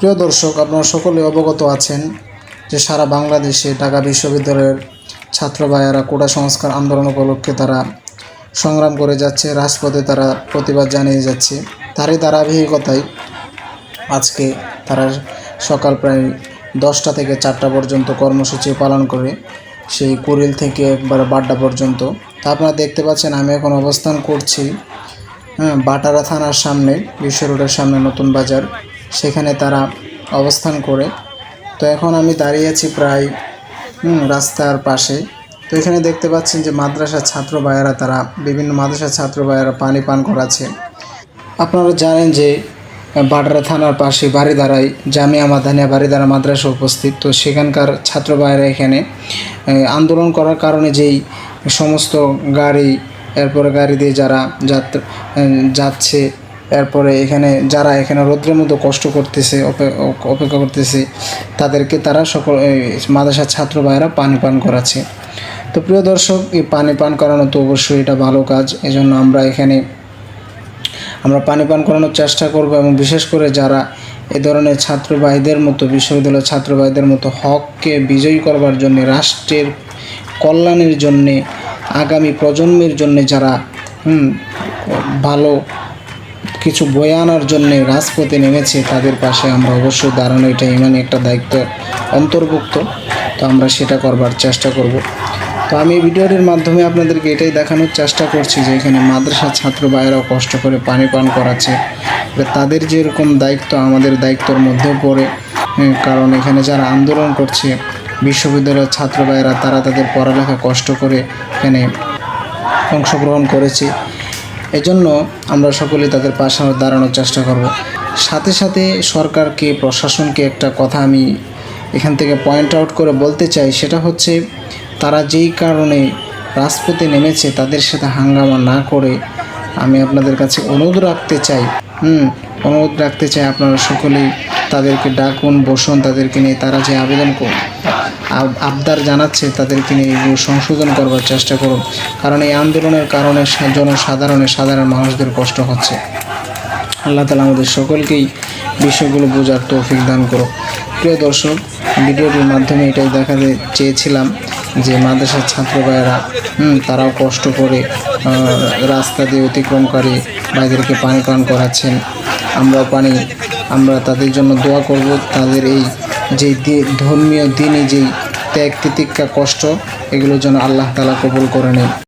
প্রিয় দর্শক, আপনারা সকলে অবগত আছেন যে সারা বাংলাদেশে ঢাকা বিশ্ববিদ্যালয়ের ছাত্র ভাইয়েরা কোটা সংস্কার আন্দোলন উপলক্ষে তারা সংগ্রাম করে যাচ্ছে, রাজপথে তারা প্রতিবাদ জানিয়ে যাচ্ছে। তারই ধারাবাহিকতায় আজকে তারা সকাল প্রায় 10টা থেকে 4টা পর্যন্ত কর্মসূচি পালন করে সেই কুড়িল থেকে একবার বাড্ডা পর্যন্ত। তা আপনারা দেখতে পাচ্ছেন আমি এখন অবস্থান করছি বাটারা থানার সামনে, বিশ্ব রোডের সামনে নতুন বাজার, সেখানে তারা অবস্থান করে। তো এখন আমি দাঁড়িয়ে আছি প্রায় রাস্তার পাশে। তো এখানে দেখতে পাচ্ছেন যে মাদ্রাসার ছাত্র ভাইয়েরা, তারা বিভিন্ন মাদ্রাসার ছাত্র ভাইয়েরা পানি পান করাচ্ছে। আপনারা জানেন যে বাটারা থানার পাশে বারিধারায় জামিয়া মাদানিয়া বারিধারা মাদ্রাসা উপস্থিত। তো সেখানকার ছাত্র ভাইয়েরা এখানে আন্দোলন করার কারণে যেই সমস্ত গাড়ি, এরপরে গাড়ি দিয়ে যারা যাচ্ছে, এরপরে যারা এখানে রৌদ্রের মধ্যে কষ্ট করতেছে, অপেক্ষা করতেছে, তাদেরকে তারা সকল মাদ্রাসার ছাত্র ভাইয়েরা পানি পান করাচ্ছে। তো প্রিয় দর্শক, এই পানি পান করানো তো অবশ্যই এটা ভালো কাজ। এজন্য আমরা পানি পান করানোর চেষ্টা করব, এবং বিশেষ করে যারা এ ধরনের ছাত্র ভাইদের মতো, বিশ্ববিদ্যালয়ের ছাত্র ভাইদের মতো হককে বিজয়ী করবার জন্য, রাষ্ট্রের কল্যাণের জন্যে, আগামী প্রজন্মের জন্যে যারা ভালো কিছু বয়ে আনার জন্যে রাজপথে নেমেছে, তাদের পাশে আমরা অবশ্যই দাঁড়ানো, এটা ইমানি একটা দায়িত্ব অন্তর্ভুক্ত। তো আমরা সেটা করবার চেষ্টা করব। তো আমি এই ভিডিওটির মাধ্যমে আপনাদেরকে এটাই দেখানোর চেষ্টা করছি যে এখানে মাদ্রাসার ছাত্র ভাইয়েরাও কষ্ট করে পানি পান করাচ্ছে। তাদের যেরকম দায়িত্ব আমাদের দায়িত্বের মধ্যেও পড়ে, কারণ এখানে যারা আন্দোলন করছে বিশ্ববিদ্যালয়ের ছাত্র ভাইয়েরা, তারা তাদের পড়ালেখা কষ্ট করে এখানে অংশগ্রহণ করেছে। এজন্য আমরা সকলে তাদের পাশে দাঁড়ানোর চেষ্টা করব। সাথে সাথে সরকারকে, প্রশাসনকে একটা কথা আমি এখান থেকে পয়েন্ট আউট করে বলতে চাই, সেটা হচ্ছে তারা যেই কারণে রাজপথে নেমেছে তাদের সাথে হাঙ্গামা না করে আমি আপনাদের কাছে অনুরোধ রাখতে চাই আপনারা সকলেই তাদেরকে ডাকুন, বসুন, তাদেরকে নিয়ে তারা যে আবদার জানাচ্ছে তাদেরকে নিয়ে এগুলো সংশোধন করবার চেষ্টা করুন। কারণ এই আন্দোলনের কারণে সাধারণ মানুষদের কষ্ট হচ্ছে। আল্লাহ তাআলা আমাদের সকলকেই বিষয়গুলো বোঝার তৌফিক দান করুক। প্রিয় দর্শক, ভিডিওটির মাধ্যমে এটাই দেখাতে চেয়েছিলাম যে মাদ্রাসার ছাত্র ভাইয়েরা তারাও কষ্ট করে রাস্তা দিয়ে অতিক্রমকারী ভাইদেরকে পানি পান করাচ্ছেন। আমরা তাদের জন্য দোয়া করব, তাদের এই যে ধর্মীয় দিনে যেই ত্যাগ তিতিক্ষা কষ্ট, এগুলোর জন্য আল্লাহ তাআলা কবুল করে নেন।